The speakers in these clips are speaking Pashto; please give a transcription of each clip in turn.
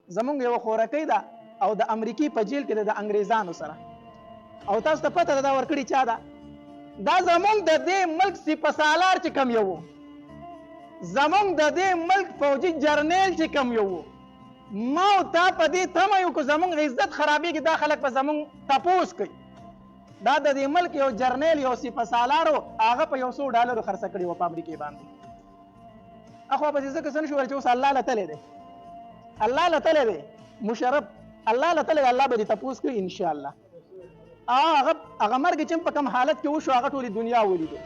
زمونږ یوه خورکۍ ده او د امریکې په جیل کې د انګریزانو سره، او تاسو ته پته ده دا ورکړې چا ده؟ دا زمونږ د دې ملک سپه سالار چې کم یو، زمونږ د دې ملک فوجي جرنیل چې کم یو، ما او تا په دې تمه یو که زمونږ عزت خرابېږي دا خلک به زمونږ تپوس کوي. دا د دې ملک یو جرنیل یو سپه سالار و، هغه په $100 خرڅه کړې وه په امریکې باندې. اخوا پسې ځکه څه نه شو ویل چې اوس الله له تلی دی، الله له تلی دی، مشرف الله له تلی دی، الله به دې تپوس کوي انشاءالله. هغه مرګ چې په کوم حالت کې وشو هغه ټولې دنیا ولیدو،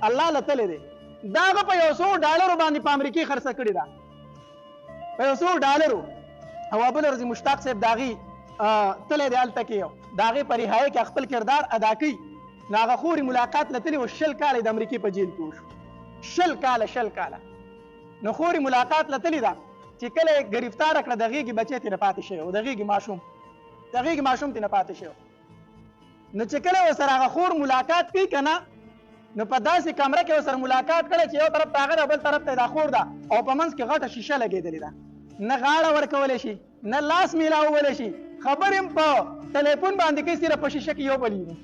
الله له تلی دی. دا هغه په $100 باندې په امریکې خرڅه کړې ده، په $100. او بله ورځ مشتاق صاحب د هغې تلی دی هلته کې، د هغې په رهایۍ کې خپل کردار ادا کوي. نو هغه خورې ملاقات له تلي و، 20 کاله د امریکې په جیل کې وشو، 20 کاله. نو خورې ملاقات له تلي ده چې کله یې ګرفتاره کړه د غېږې بچی ترې پاتې شوی و، د غېږې ماشوم ترې پاتې شوی. نو چې کله ورسره هغه خور ملاقات کوي که نه، نو په داسې کمره کې ورسره ملاقات کړی چې یو طرف ته هغه ده بل طرف ته دا خور ده، او په منځ کې غټه شیشه لګېدلې ده، نه غاړه ورکولی شي نه لاس میلاولی شي، خبرې هم په ټلیفون باندې کوي، صرف په شیشه کې یو بل ویني.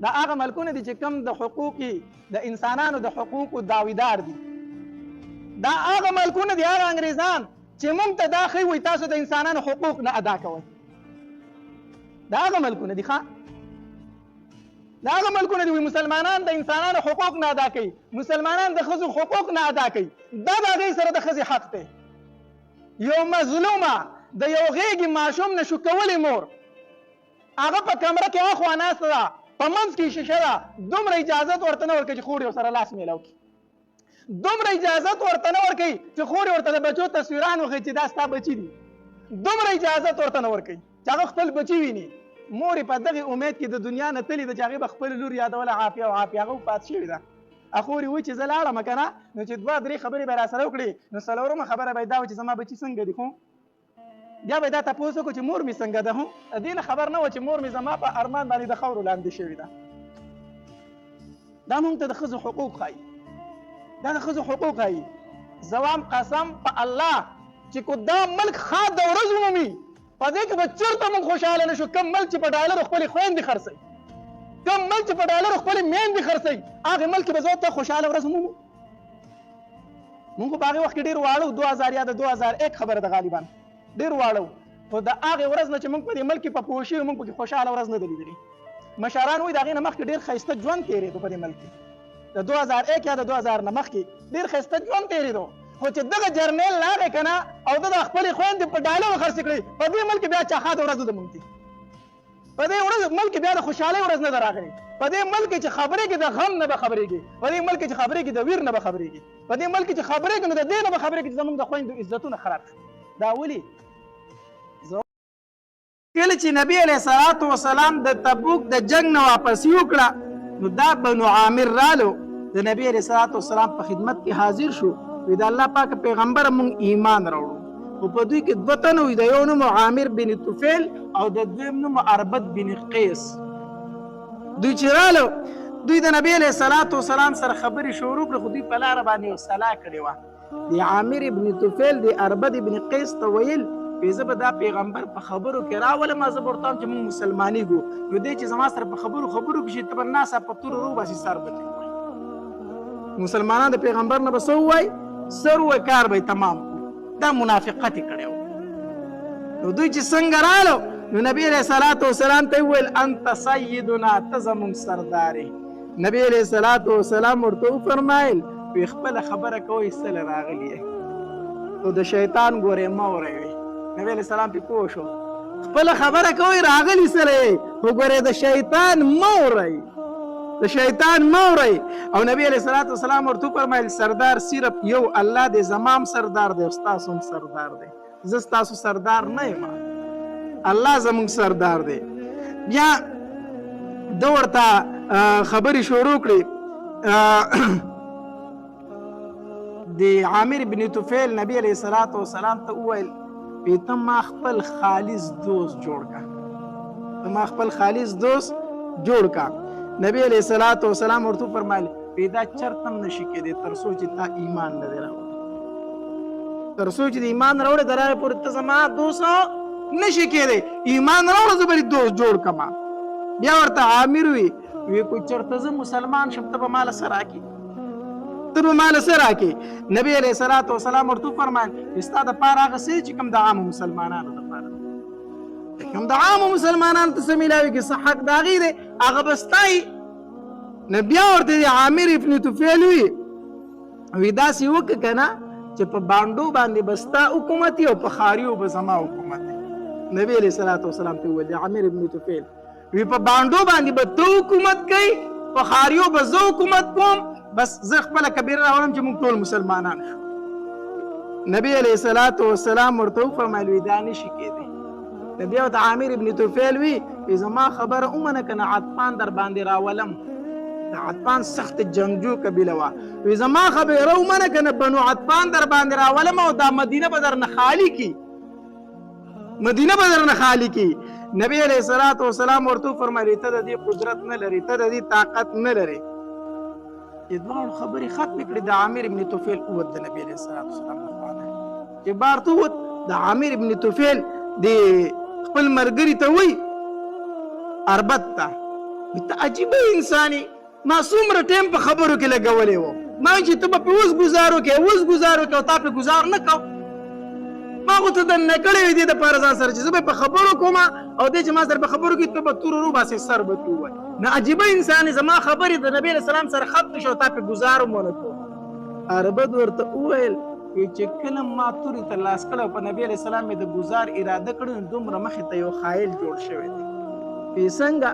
دا هغه ملکونه دي چې کوم د حقوقي د انسانانو د حقوقو داویدار دي. دا هغه ملکونه دي، هغه انګریزان چې موږ ته دا ښیي وایي تاسو د انسانانو حقوق نه ادا کوئ. دا هغه ملکونه دي، دا هغه ملکونه دي وایي مسلمانان د انسانانو حقوق نه ادا کوي، مسلمانان د ښځو حقوق نه ادا کوي. دا د هغې سره د ښځې حق دی. یو مظلومه د یو غېږې ماشوم نشو کولی مور، هغه په کمره کې اخوا ناسته ده، په منځ کې شیشه ده، دومره اجازت ورته نه ورکوي چې خور یې ورسره لاس میلاو کړي، دومره اجازت ورته نه ورکوي چې خور یې ورته د بچو تصویران وښیي چې دا ستا بچي دي، دومره اجازت ورته نه ورکوي چې هغه خپل بچي ویني. مور یې په دغې امید کې د دنیا نه تللې ده چې هغې به خپل لور یادوله عافیه او عافیه، هغه وفات شوې ده. خور یې وایي چې زه لاړم که نه، نو چې 2-3 خبرې به یې راسره وکړې، نو 4مه خبره به یې دا وه چې زما بچي څنګه دي، خو بیا به یې دا تپوس وکړو چې مور مې څنګه ده. دې نه خبر نه وه چې مور مې زما په ارمان باندې د خاورو لاندې شوې ده. دا موږ ته د ښځو حقوق ښایي، دا د ښځو حقوق ښایي. زوام قسم په الله چې کو دا ملک ښاد د ورځ ومومي، په دې کې به چېرته موږ خوشحاله نه شو. کوم ملک چې په ډالرو خپلې خویندې خرڅوي، کوم ملک چې په ډالرو خپلې میندې خرڅوي، هغې ملک کې به زه ته خوشحاله ورځ ومومو. موږ خو په هغې وخت کې ډېر واړه 2000 یا د 2001 خبره ده غالبا، ډېر واړه وو، خو د هغې ورځ نه چې موږ په دې ملک کې په پوه شوي، موږ پکې خوشحاله ورځ نه ده لیدلې. مشران وایي د هغې نه مخکې ډېر ښایسته ژوند تېرېدو په دې ملک کې، د 2001 یا د 2000 نه مخکې ډېر ښایسته ژوند تېرېدو. خو چې دغه جرنیل راغی که نه او ده د خپلې خویندې په ډالرو خرڅې کړې، په دې ملک کې بیا چا ښاده ورځ نه ده موندې، په دې ملک کې بیا د خوشحالۍ ورځ نه ده راغلې. په دې ملک کې چې خبرېږي د غم نه به خبرېږي، په دې ملک کې چې خبرېږي د ویر نه به خبرېږي، په دې ملک کې چې خبرېږي نو د دې نه به خبرېږي چې زموږ د خویندو عزتونه خراب شو. دا ولې؟ کله چې نبی علیه الصلاة والسلام د تبوک د جنگ نه واپسي وکړه، نو دا بنو عامر رالو د نبی علیه الصلاة والسلام په خدمت کې حاضر شو. وی د الله پاک پیغمبر مونږ ایمان راوړو، خو په دوی کې 2 تنه وي، د یو نوم عامر بن طفیل او د دویم نوم اربد بن قیس. دوی چې رالو، دوی د نبی علیه الصلاة والسلام سره خبرې شروع کړې، خو دوی په لاره باندې صلاح کړې وه. د عامر بن طفیل د اربد بن قیس ته ویل زه به دا پیغمبر په خبرو کې راولم، زه به ورته وایم چې موږ مسلمانېږو، نو دی چې زما سره په خبرو کې شي ته به ناسه په تورو روباسي سر به ترې ووایي. مسلمانان د پیغمبر نه به څه ووایي؟ سر ووایي، کار به یې تمام کړو. دا منافقت یې کړی و. نو دوی چې څنګه رالو، نو نبي علیه الصلاة والسلام ته یې وویل انت سیدنا، ته زموږ سردار یې. نبي علیه الصلاة والسلام ورته وفرمایل وی خپله خبره کوئ څه له راغلي یې، خو د شیطان ګورې مه وروئ. نبی علیه السلام پې پوه شو، خپله خبره کوئ راغلي سره یې، خو ګورې د شیطان مه وروئ، د شیطان مه وروئ. او نبی علیه الصلاة والسلام ورته وفرمایل سردار صرف یو الله دی، زما هم سردار دی او ستاسو هم سردار دی، زه ستاسو سردار نه یم، الله زموږ سردار دی. بیا ده ورته خبرې شروع کړې. د عامر بن طفیل نبی علیه الصلاة والسلام ته وویل ته ما خپل خالص دوست جوړ کا، ته ما خپل خالص دوست جوړ کا. نبی علیه الصلاة والسلام ورته فرمایل دا چرته هم نشي کېدی تر څو چې تا ایمان نه دی راوړی. تر څو چې د ایمان راوړې تر هغې پورې ته زما دوست نشي کېدی. ایمان راوړه زه به دې دوست جوړ کړم. بیا ورته عامر وی کو چېرته زه مسلمان شم ته به ماله څه راکړې، ته به ماله څه راکړې. نبي علیه الصلاة وسلام ورته وفرمایل چې ستا دپاره هغه څه چې کوم د عامو مسلمانانو دپاره کوم د عامو مسلمانانو ته څه میلاوي کې څه حق د هغې دی هغه به ستایي. نو بیا ورته د عامر ابن طفیل وی داسې وکړه که نه چې په بانډو باندې به ستا حکومت او په ښاریو به زما حکومت دی. نبي علیه الصلاة وسلام ته وویل د عامر ابن طفیل وی په بانډو باندې به ته حکومت کوي، په ښاریو به زه حکومت کوم، بس زه خپله کبیره راوړم چې موږ ټول مسلمانان شو. نبي علیه الصلاة وسلام ورته وفرمیل وی دا نشي کېدی. نو بیا ورته عامر ابن طفیل وی زما خبره ومنه که نه عطفان در باندې راولم. د عطفان سخت جنگجو قبیله وه. وی زما خبره ومنه که نه بنو عطفان در باندې راولم او دا مدینه به درنه خالي کی، مدینه به درنه خالي کی. نبی علیه الصلاة وسلام ورته وفرمیل ته د دې قدرت نه لري، ته د دې طاقت نه لري. چې دواړو خبرې ختمې کړې د عامر ابن طفیل ووت د نبي علیه الصلاة وسلام له خوا نه. چې بار ته ووت د عامر ابن طفیل د خپل ملګري ته وایي اربد ته ته عجیبه انسان ما څومره ټایم په خبرو کې لګولی و، ما چې ته به پې اوس ګزار وکړې اوس ګزار وکړې او تا پې ګزار نه کو. ما خو ته دننه کړی وې دې دپاره ځان سره چې زه به په خبرو کوم او دې چې ما سره په خبرو کې ته به تور وروباسې سر به تو ووایي. نه عجیبه انسان زما خبرې د نبي علیه السلام سره ختم شو او تا پې ګزار هم ونه کړو. اربد ورته وویل چې کله ما تورې ته لاس کړی او په نبي علیه السلام مې د ګزار اراده کړې نو دومره مخې ته یو خایل جوړ شوی دی. وی څنګه؟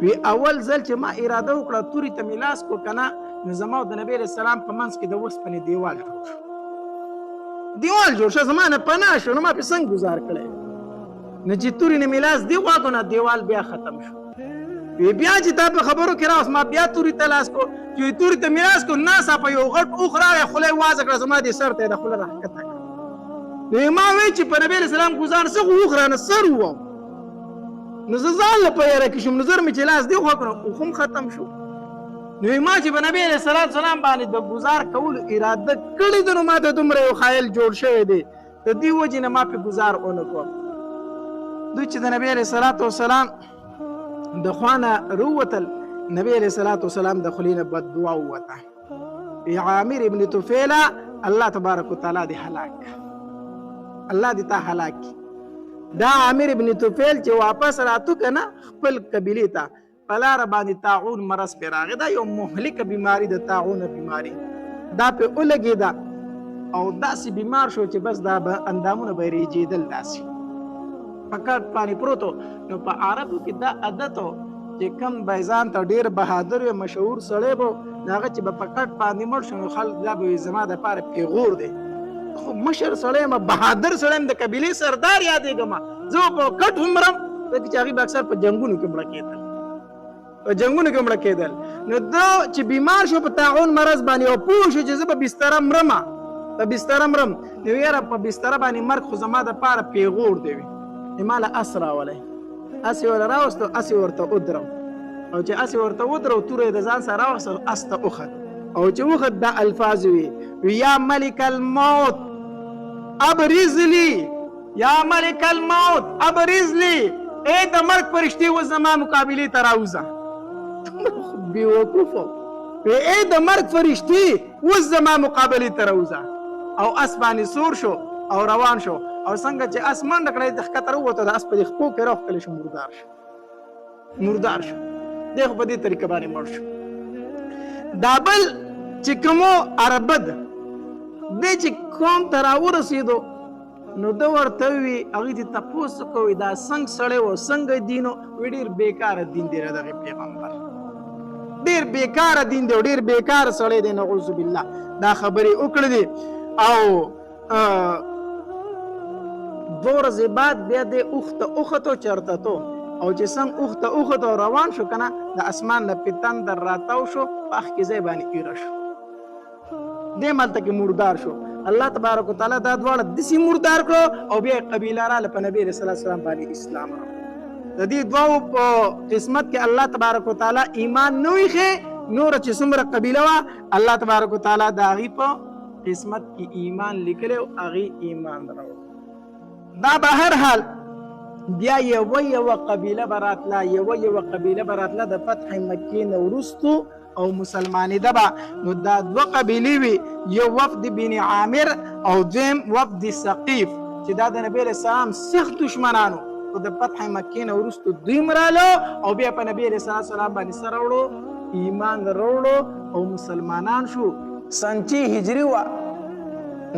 وی اول ځل چې ما اراده وکړه تورې ته مې لاس کو که نه نو زما او د نبي علیه السلام په منځ کې د اوسپنې دیوال جوړ شو. دیوال جوړ شو زما نه پناه شو. نو ما پې څنګه ګزار کړی نو چې تورې نه مې لاس دی واګو نه دیوال بیا ختم شو. وی بیا چې تا په خبرو کې راوست ما بیا تورې ته لاس کو چې تورې ته مې لاس کو ناڅاپه یو غټ اوښ راغی خوله یې وازه کړه زما دې سر ته یې د خوله راښکته کړه. نو ما وی چې په نبي علیه السلام ګزار څه خو اوښ رانه سر وو نو زه ځان له په یاره کې شوم. نو زر مې چې لاس دی خوا کړو اوښ هم ختم شو. نو ما چې په نبي علیه السلام باندې د ګزار کولو اراده کړې ده نو ما ته دومره یو خایل جوړ شوی دی د دې وجې نه ما پې ګزار ونه کړم. دوی چې د نبي علیه الصلاة وسلام د خوا نه راووتل نبي علیه الصلاة وسلام د خولې نه بد دعا ووته ای عامر ابن طفیله الله تبارک وتعالی دې هلاک الله دې تا هلاک کړي. دا عامر ابن طفیل چې واپس راتو که نه خپل قبیلې ته په لاره باندې طاعون مرض پرې راغی. دا یو مهلکه بیماري د طاعونه بیماري دا پې ولګېده او داسې بیمار شو چې بس دا به اندامونه به یې ریجېدل داسې په کټ باندې پروت و. نو په عربو کې دا عادت و چې کم به ځان ته ډېر بهادر وي مشهور سړی به نو هغه چې به په کټ باندې مړ شو نو خلک دا به وي زما دپاره پیغور دی خو مشر سړی یم بهادر سړی یم د قبیلې سردار یادېږم زه په کټ هم مرم ځکه چې هغوی به اکثر په جنګونو کې مړه کېدل په جنګونو کې مړه کېدل. نو دا چې بیمار شو په طاعون مرض باندې او پوه شو چې زه په بستره مرم په بستره مرم نو یاره په بستره باندې مرګ خو زما دپاره پیغور دی وي. ما له اس راولی اس یې ورله راوستو اس یې ورته ودرو او چې اس یې ورته ودرو توره یې د ځان سره راوستو اس ته وخت او چې وخت دا الفاظ وي یا ملک الموت ابرز لی یا ملک الموت ابرز لی ای د مرګ فرشتې اوس زما مقابلې ته راوځه. بېوقوفو ای د مرګ فرشتې اوس زما مقابلې ته راوځه او اس باندې سور شو او روان شو او څنګه چې اس منډه کړی د ښکته راووته د اس په دې خپو کې راوښکلی شو مردار شو دی خو په دې طریقه باندې مړ شو. دا بل چې کومو عربد دی چې قوم ته راورسېدو نو ده ورته وي هغوی ته تپوس کوي دا څنګه سړی و څنګه دین و ډېر بېکاره دین دی د دغې پیغمبر ډېر بېکاره دین دی او ډېر بېکاره سړی دی نعوذ بالله دا خبرې وکړې دي او دو ورځې بعد بیا دی اوښ ته وختو چېرته تو او چې څنګه اوښ ته وختو روان شو که نه د اسمان نه پې تندر راتاو شو په اخ کې ځای باندې ایره شو دې مالته کې مردار شو. الله تبارک وتعالی دا دواړه داسې مردار کړو او بیا یې قبیله راله په نبي علیه السلام باندې اسلام راوړو. د دې دوو په قسمت کې الله تبارک وتعالی ایمان نه ویښې نوره چې څومره قبیله وه الله تبارک وتعالی د هغوی په قسمت کې ایمان لیکلی او هغې ایمان راوړ. دا به هر حال بیا یوه قبیله به راتله د فتح مکې نه وروستو او مسلمانېده به. نو دا دوه قبیلې وي، یو وفد بن عامر او دویم وفد ثقیف چې دا د نبی علیه السلام سخت دشمنانو. خو د فتح مکې نه وروستو دوی رالو او بیا په نبی علیه السلام باندې څه راوړو؟ ایمان راوړو او مسلمانان شو. سنچی هجري وه.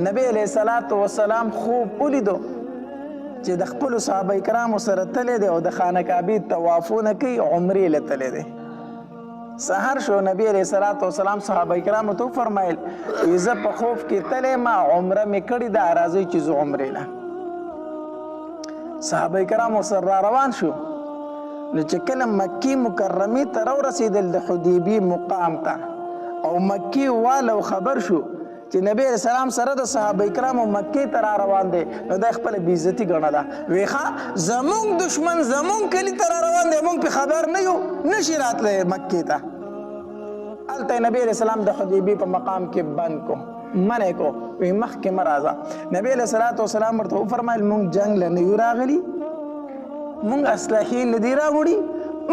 نبی علیه السلام خوب ولیدو چې د خپلو صحابه کرامو سره تللی دی او د خانه کعبې طوافونه کوي، عمرې له تللی دی. سحر شو، نبی علیه السلام صحابه کرامو ته وفرمایل زه په خوب کې تللی ما، عمره مې کړې ده، راځئ چې زه عمرې له. صحابه کرامو سره را روان شو. نو چې کله مکې مکرمې ته راورسېدل د حدیبیې مقام ته او مکې والو خبر شو چې نبی علیه السلام سره د صحابه کرامو مکې ته را روان دی، نو دا خپله بېعزتي ګڼله. وی ښه زمونږ دشمن زمونږ کلي ته را روان دی، موږ پې خبر نه یو، نشي راتلی مکې ته. هلته نبی علیه السلام د حدیبیې په مقام کې بند کو، منع کو، وی مخکې مه راځه. نبی علیه السلام ورته وفرمایل موږ جنګ له نه یو راغلي، موږ اسلحې نه دي راوړي،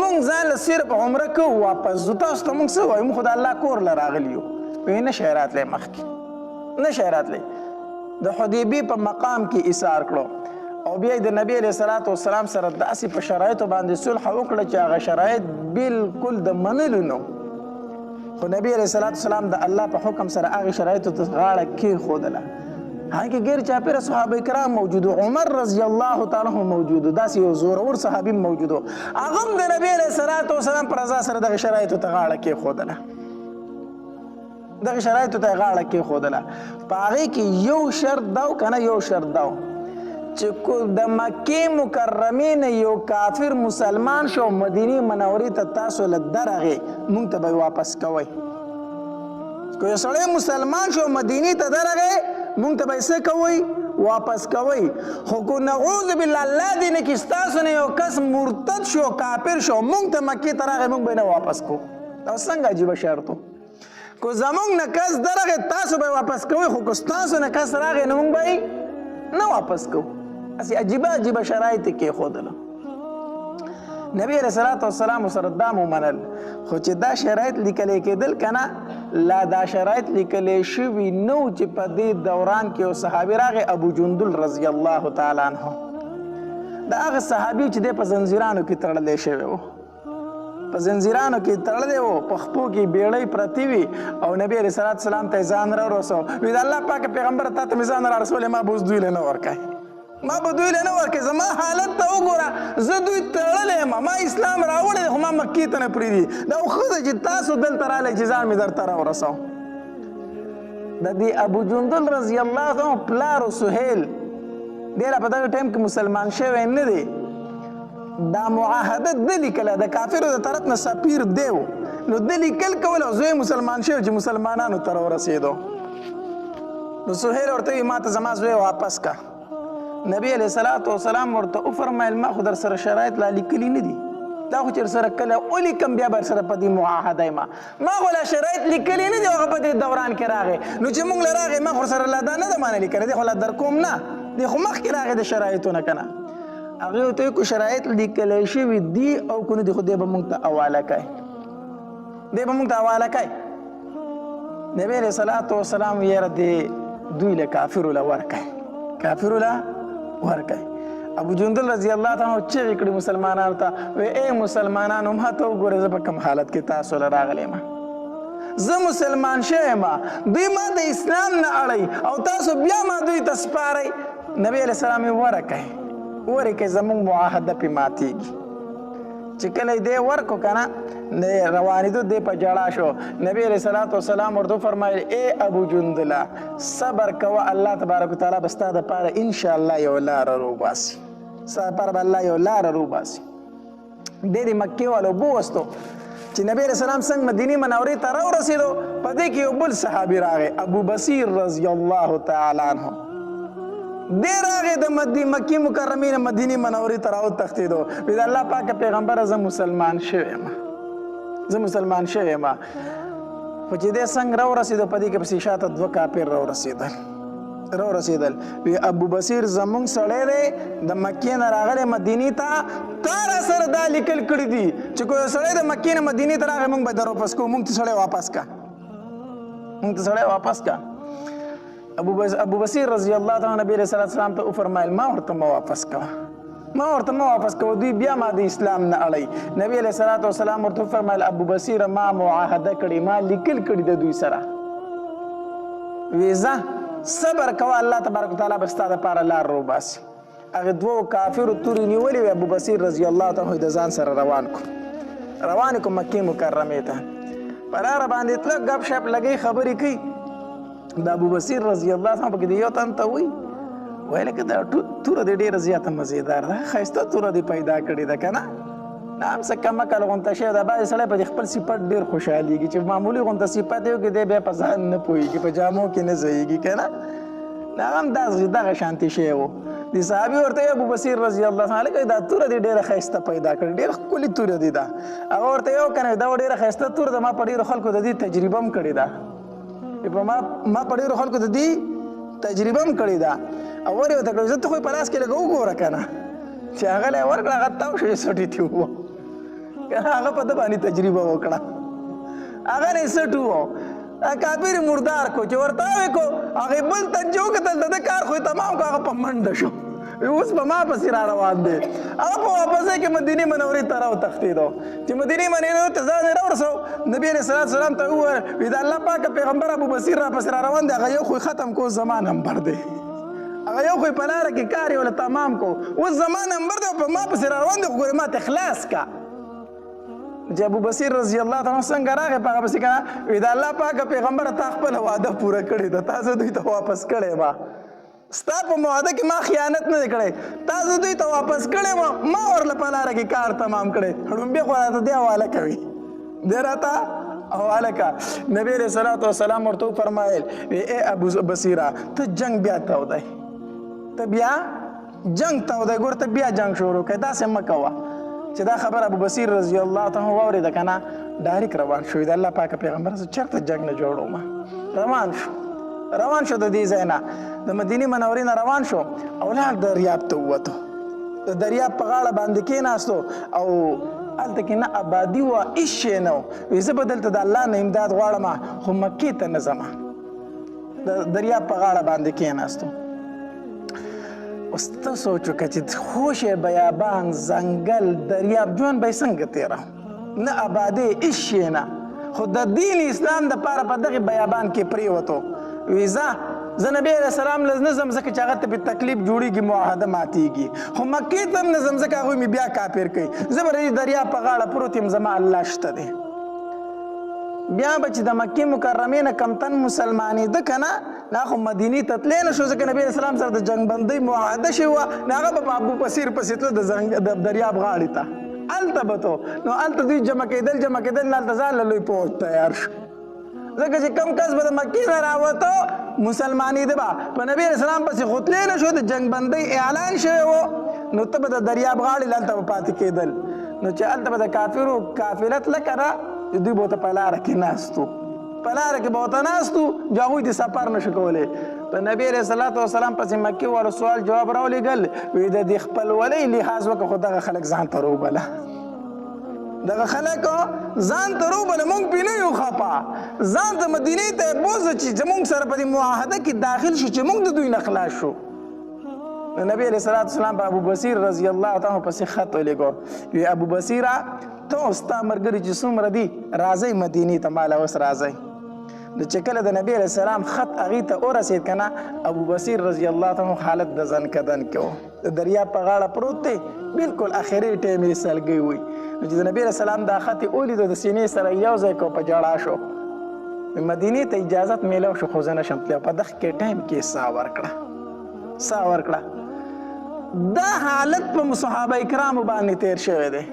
موږ ځان له صرف عمره کوو واپس ځو، تاسو ته موږ څه وایو؟ موږ خو د الله کور له راغلي یو. وی نه شی راتلی مخکې، نه شی راتلی. د حدیبیې په مقام کې ایثار کړو او بیا د نبی علیه السلام سره داسې په شرایطو باندې صلح وکړه چې هغه شرایط بالکل د منلو نه. خو نبی علیه السلام د الله په حکم سره هغې شرایطو ته غاړه کېښودله. هغه کې غیر چاپیره صحابه کرام موجودو، عمر رضی الله تعالی عنه موجودو، داسې یو زورور صحابي موجودو، هغه هم د نبی علیه السلام پر رضا سره دغه شرایطو ته غاړه کېښودله، دغه شرایطو ته یې غاړه کېښودله. په هغې کې یو شرط دا و که نه، یو شرط دا و چې د مکې مکرمې نه یو کافر مسلمان شو مدینې منورې ته تاسو له درغې موږ ته به یې واپس کوئ. که یو سړی مسلمان شو مدینې ته درغې مونږ ته به یې څه کوئ؟ واپس کوئ. خو که نعوذ بالله الله دې نه کړي ستاسو نه یو کس مرتد شو کافر شو مونږ ته مکې ته راغی، مونږ به یې نه واپس کوو. دا څنګه عجیبه شرط و؟ که زمونږ نه کس درغی تاسو به یې واپس کوئ، خو که ستاسو نه کس راغی نو مونږ به یې نه واپس کوو. هسې عجیبه شرایط یې کېښودله. نبی علیه السلام سره دا ومنل، خو چې دا شرایط لیکلی کېدل که نه، لا دا شرایط لیکلی شوي نه و چې په دې دوران کې یو صحابي راغی ابو جندل رضی الله تعالی عنه. دا هغه صحابي چې دی په زنځیرانو کې تړلی شوی و، په زنځیرانو کې تړلی و، په خپو کې بیړۍ پرتې وي او نبی علیه السلام ته یې ځان راورسو. وی د الله پاک پیغمبره تا ته مې ځان رارسولی، ما به اوس دوی له نه ورکوي، ما به دوی له نه ورکوي، زما حالت ته وګوره، زه دوی تړلی یم، ما اسلام راوړی دی خو ما مکې ته نه پرېږدي. دا خو ښه ده چې تاسو دلته رالی چې ځان مې درته راورسوم. د دې ابو جندل رضی الله عنه پلار سهیل ډېره په دغه ټایم کې مسلمان شوی نه دی. دا معاهده ده لیکله، د کافرو د طرف نه سفیر دی و، نو ده لیکل کول او زوی مسلمان شوی چې مسلمانانو ته راورسېدو. نو سهیل ورته وایي ما ته زما زوی واپس که. نبی علیه السلام ورته وفرمایل ما خو در سره شرایط لا لیکلي نه دي، دا خو چې سره کله ولیکم بیا به سره په دې معاهده یم، ما خو لا شرایط لیکلي نه دي، هغه په دې دوران کې راغی. نو چې موږ له راغی ما خو سره لا دا نه ده منلي که نه، دی خو لا در کوم نه، دی خو مخکې راغی د شرایطو نه که نه. هغې ورته وایي که شرایط لیکلی شوي دي او که نه دي خو دی به موږ ته حواله کوي، دی به موږ ته حواله کوي. نبی علیه السلام یاره دی دوی له کافرو له ورکوي، کافرو له ورکوي. ابو جندل رضی الله عنه چیغې کړي مسلمانانو ته، وی ای مسلمانانو ما ته وګورئ زه په کوم حالت کې تاسو له راغلی یم، زه مسلمان شوی یم، دوی ما د اسلام نه اړوي او تاسو بیا ما دوی ته سپارئ. نبی علیه السلام یې ورکوي زموږ معاهده پې ماتېږي. چې کله یې دی ورکو که نه روانېدو دی په ژړا شو. نبی علیه السلام ورته وفرمایل ای ابو جندله صبر کوه، الله تبارک وتعالی به ستا دپاره انشاءالله یو لاره روباسي، ستا دپاره به الله یو لاره روباسي. دی د مکې والو بووستو چې نبی علیه السلام څنګه مدینې منورې ته راورسېدو، په دې کې یو بل صحابي راغی ابو بصیر رضی الله تعالی عنه. دی راغی د مکې مکرمې نه مدینې منورې ته راوتښتېدو. وی د الله پاکه پیغمبره زه مسلمان شوی یم، زه مسلمان شوی یم. خو چې دی څنګه راورسېدو په دې کې پسې شاته 2 کافر راورسېدل وی ابو بصیر زمونږ سړی دی د مکې نه راغلی مدینې ته تا را سره دا لیکل کړي دي چې که سړی د مکې نه مدینې ته راغی مونږ به در واپس کوو مونږ ته سړی واپس کا ابو بصیر رضی الله تعالی نبی علیہ السلام ته وفرمایل ما ورته واپس کوه دوی بیا ما د اسلام نه اړی نبی علیہ السلام ورته وفرمایل ابو بصیر ما معاهده کړي ما لیکل کړي د دوی سره ویزه صبر کوه الله تبارک وتعالی به ستا دپاره لار روباسي هغې 2 کافرو تورې نیولې وې ابو بصیر رضی الله تعالی د ځان سره روان کو مکې مکرمې ته په لاره باندې تله ګپ شپ لګی خبرې کوي د ابو بصیر رضی الله تعالی پکې د یو تن ته وایي ویل که دا توره دې ډېره زیاته مزېدار ده ښایسته توره دې پیدا کړې ده که نه هم څه کم عقل غونته شوی ده بعضې سړی په خپل صفت ډېر خوشحالېږي چې معمولي غونته صفت یې وکړي دی بیا په ځان نه پوهېږي په جامو کې نه ځایېږي که نه هغه هم دغه شانتې شی و د صحابي ورته ابو بصیر رضی الله تعالی لکه دا توره دې ډېره ښایسته پیدا کړې ډېره ښکلې توره دې ده هغه ورته یې وکنه دا ډېره ښایسته توره ده ما په ډېرو خلکو د دې تجربه هم کړې ده ما په ډېرو خلکو د دې تجربه هم کړې ده او ور یې ورته کړه زه ته خو یې په لاس کې لږه وګوره که نه چې هغه له یې ورکړه هغه تاو شو یې سټې تې ووه که هغه په ده باندې تجربه وکړه هغه نه یې سټ ووه کافر مردار کو چې ورته ویې کو هغې بل ته چې وکتل د ده کار خو یې تمام کو هغه په منډه شو اوس په ما پسې را روان دی هغه په واپسۍ کې مدینې منورې ته راوتښتېدو چې مدینې منورې ته ځان یې راورسو نبي علیه السلام ته وویل وی د الله پاکه پیغمبر ابو بصیر را پسې را روان دی هغه یو خو ختم کو زما نمبر دی هغه یو خو یې په لاره کې کار یې وله تمام کو اوس زما نمبر دی په ما پسې را روان دی خو ګورې ما ته خلاص کا چې ابو بصیر رضی الله تعالی څنګه راغی په هغه پسې که نه وی د الله پاکه پیغمبره تا خپله وعده پوره کړې ده تا زه دوی ته واپس کړی ما ستا په معاهده کې ما خیانت نه دی کړی تا زه دوی ته واپس کړی ما ورله په لاره کې کار تمام کړی ړومبې خو راته دی حواله کوي دی راته حواله که نبي علیه الصلاة والسلام ورته وفرمایل ای ابو بصیره ته جنګ بیا تودی ګور ته بیا جنګ شروع کوي داسې مه کوه چې دا خبر ابو بصیر رضی الله تعالی واورېده که نه ډایرک روان شو د الله پاکه پیغمبر زه چېرته جنګ نه جوړوم روان شو د دې ځای نه د مدینې منورې نه روان شو او لاړ دریاب ته ووتو د دریاب په غاړه باندې کېناستو او هلته کې نه آبادي وه هېڅ شی نه و وایي زه به دلته د الله نه امداد غواړم خو مکې ته نه ځم د دریاب په غاړه باندې کېناستو اوس ته سوچ وکړه چې خوش بیابان ځنګل دریاب ژوند به یې څنګه تېره نه آبادۍ هېڅ شی نه خو د دین اسلام دپاره په دغې بیابان کې پرېوتو وی زه نبی علیه السلام نه ځم ځکه چې هغه ته پې تکلیف جوړېږي معاهده ماتېږي خو مکې ته هم نه ځم ځکه هغوی مې بیا کافر کوي زه به د دریاب په غاړه پروت یم زما الله شته دی بیا به چې د مکې مکرمې نه کمتن مسلمانېده که نه خو مدینې ته تللی نه شو ځکه نبي علیه السلام سره د جنګ بندۍ معاهده شوې وه نو هغه به په ابو بصیر پسې تله د دریاب غاړې ته هلته به تو نو هلته دوی جمع کېدل نه هلته ځان له لوی پوځ تیار شو ځکه چې کم کس به د مکې نه راوته مسلمانېده به په نبي علیه السلام پسې خو تللی نه شو د جنګ بندۍ اعلان شوی و نو ته به د دریاب غاړې هلته به پاتې کېدل نو چې هلته به د کافرو قافله تله که نه دوی به ورته په لاره کې ناستو چې هغوی د سفر نه شو کولی په نبي علیه الصلاة والسلام پسې مکې والا سوال جواب راولېږل وایي د دې خپلولۍ لحاظ وکړه خو دغه خلک ځان ته روبله موږ پې نه یو خفه ځان ته مدینې ته یې بوځه چې زموږ سره په دې معاهده کې داخل شو چې موږ د دوی نه خلاص شو نو نبي علیه الصلاة والسلام په ابو بصیر رضی الله تعالی پسې خط ولېږو وی ابو بصیره ته او ستا ملګري چې څومره دي راځئ مدینې ته ماله اوس راځئ نو چې کله د نبي علیه السلام خط هغې ته ورسېد که نه ابو بصیر رضی الله تعالی حالت د ځنکدن کې و د دریاب په غاړه پروت دی بلکل اخري ټایم یې سلګۍ وي نو چې د نبي علیه السلام دا خط یې ولیدو د سینې سره یو ځای کو په ژړا شو مدینې ته اجازت میلاو شو خو زه نشم تللی په دغه کې ټایم کې ساه ورکړه دا حالت په صحابه کرامو باندې تیر شوی دی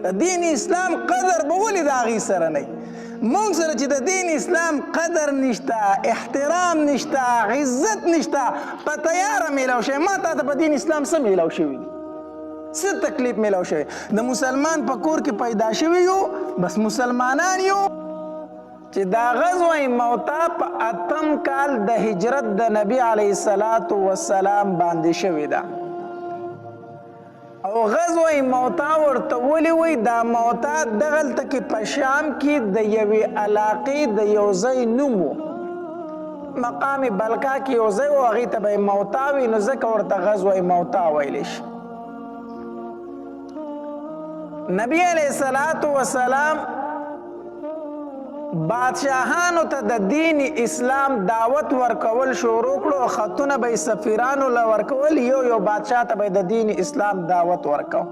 د دین اسلام قدر به ولې د هغې سره نه مونږ سره چې د دین اسلام قدر نشته احترام نشته عزت نشته په تیاره میلاو شوی ما تا ته په دین اسلام څه میلاو شوي دي څه تکلیف میلاو شوی د مسلمان په کور کې پیدا شوي یو بس مسلمانان یو چې دا غزوه موته په 8م کال د هجرت د نبی علیه الصلاة والسلام باندې شوې ده او غزوه موته ورته ولې وایي دا موته دغلته کې په شام کې د یوې علاقې د یو ځای نوم و مقام بلقا کې یو ځای و هغې ته به یې موته وي نو ځکه ورته غزوه موته ویلی شي نبی علیه الصلاة والسلام بادشاهانو ته د دین اسلام دعوت ورکول شروع کړو خطونه به سفیرانو له ورکول یو یو بادشاه ته به د دین اسلام دعوت ورکو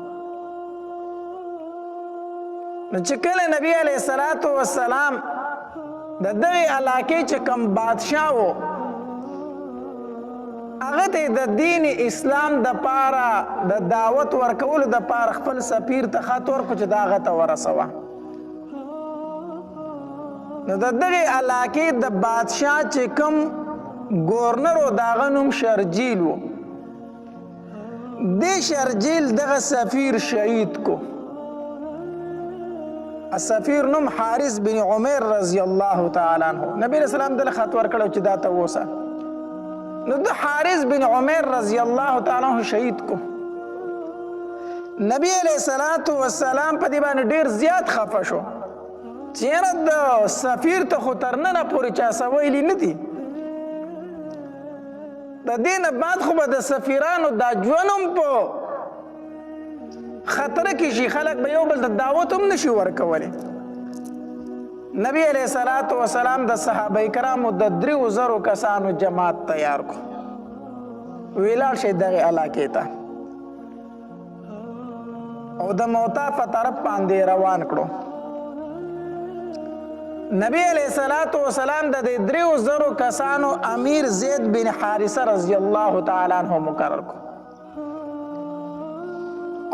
نو چې کله نبی علیه الصلاة والسلام د دغې علاقې چې کوم بادشاه و هغه ته د دین اسلام دپاره د دعوت ورکولو دپاره خپل سفیر ته خط ورکړو چې دا هغه ته ورسوه نو د دغې علاقې د بادشاه چې کوم ګورنر و د هغه نوم شرجیل و دې شرجیل دغه سفیر شهید کو السفیر نوم حارث بن عمر رضی الله تعالی عنہ نبی علیہ السلام دله خط ورکړو چې دا ته ووسه نو د حارث بن عمر رضی الله تعالی عنہ شهید کو نبی علیہ الصلوۃ والسلام په دې باندې ډیر زیات خفه شو چې یاره د سفیر ته خو تر ننه پورې چا څه ویلي نه دي د دې نه بعد خو به د سفیرانو دا ژوند هم په خطره کې شي خلک به یو بل ته دعوت هم نشي ورکولی نبی علیه الصلاة والسلام د صحابه کرامو د 3000 کسانو جماعت تیار کو ویلاړ شي دغې علاقې ته او د موته په طرف باندې روان کړو نبی علیہ الصلوۃ والسلام د 3000 کسانو امیر زید بن حارثه رضی الله تعالی عنہ مقرر کو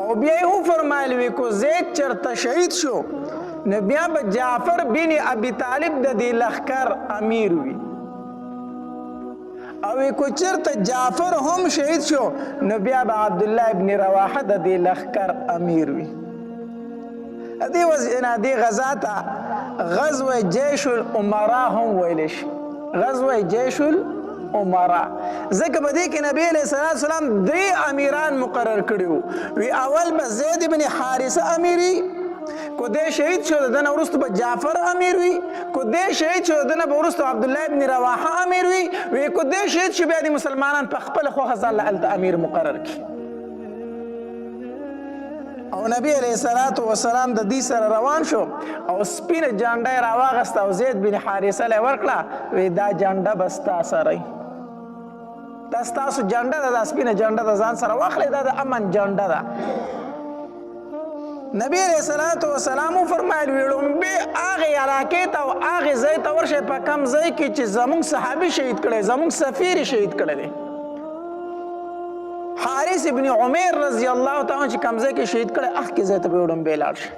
او بیا یې فرمایلی وی کو زید چرته شهید شو نو بیا به جعفر بن ابي طالب د دې لښکر امیر وي او کو چرته جعفر هم شهید شو نو بیا به عبد الله ابن رواحه د دې لښکر امیر وي دې غزا ته غزوه جيش الامراء هم ویل شي غزوه جيش الامراء ځکه په دې کې نبی علیه الصلاة والسلام 3 امیران مقرر کړي وي اول به زید بن حارثه امیري کو دې شهید شو دنه وروسته به جعفر امیر وي کو دې شهید شو دنه به وروسته عبد الله ابن رواحه امیر وي کو دې شهید شو بیا د مسلمانان په خپل خوښه ځان له امیر مقرر کړي او نبی علیہ الصلوۃ والسلام د دې سره روان شو او سپینه جانډه راواغسته او زید بن حارثه له ورکړه وی دا جانډه بستا سره دا ستاسو جانډه ده سپینه جانډه د ځان سره واخلې دا د امن جانډه ده نبی علیہ الصلوۃ والسلام فرمایلی ویلم به هغه علاقې ته او هغه ځای ته ورشه په کم ځای کې چې زموږ صحابي شهید کړي زموږ سفیر شهید کړي حارث ابن عمر رضی الله تعالی چې کمزې کې شهید کړي اخ کې ځای ته به وړم بیلاړ شي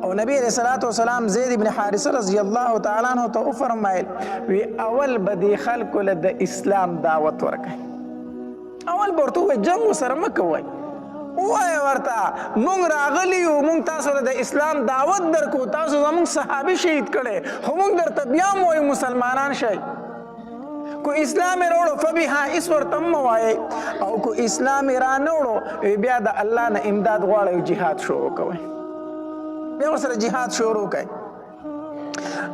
او نبی علیہ الصلوۃ والسلام زید ابن حارثه رضی الله تعالی عنہ ته فرمایل وی اول بدی خلق له د اسلام دعوت ورکړي اول ورته جنگ سره مکوي وای ورته مونږ راغلی یو مونږ تاسو له د اسلام دعوت درکو تاسو زموږ صحابي شهید کړي هم درته بیا موي مسلمانان شي کو اسلام وروړو فبها اس ورتم وای او کو اسلام را نوړو بیا د الله نه امداد غواړي جهاد شروع کوي بیا سره جهاد شروع کوي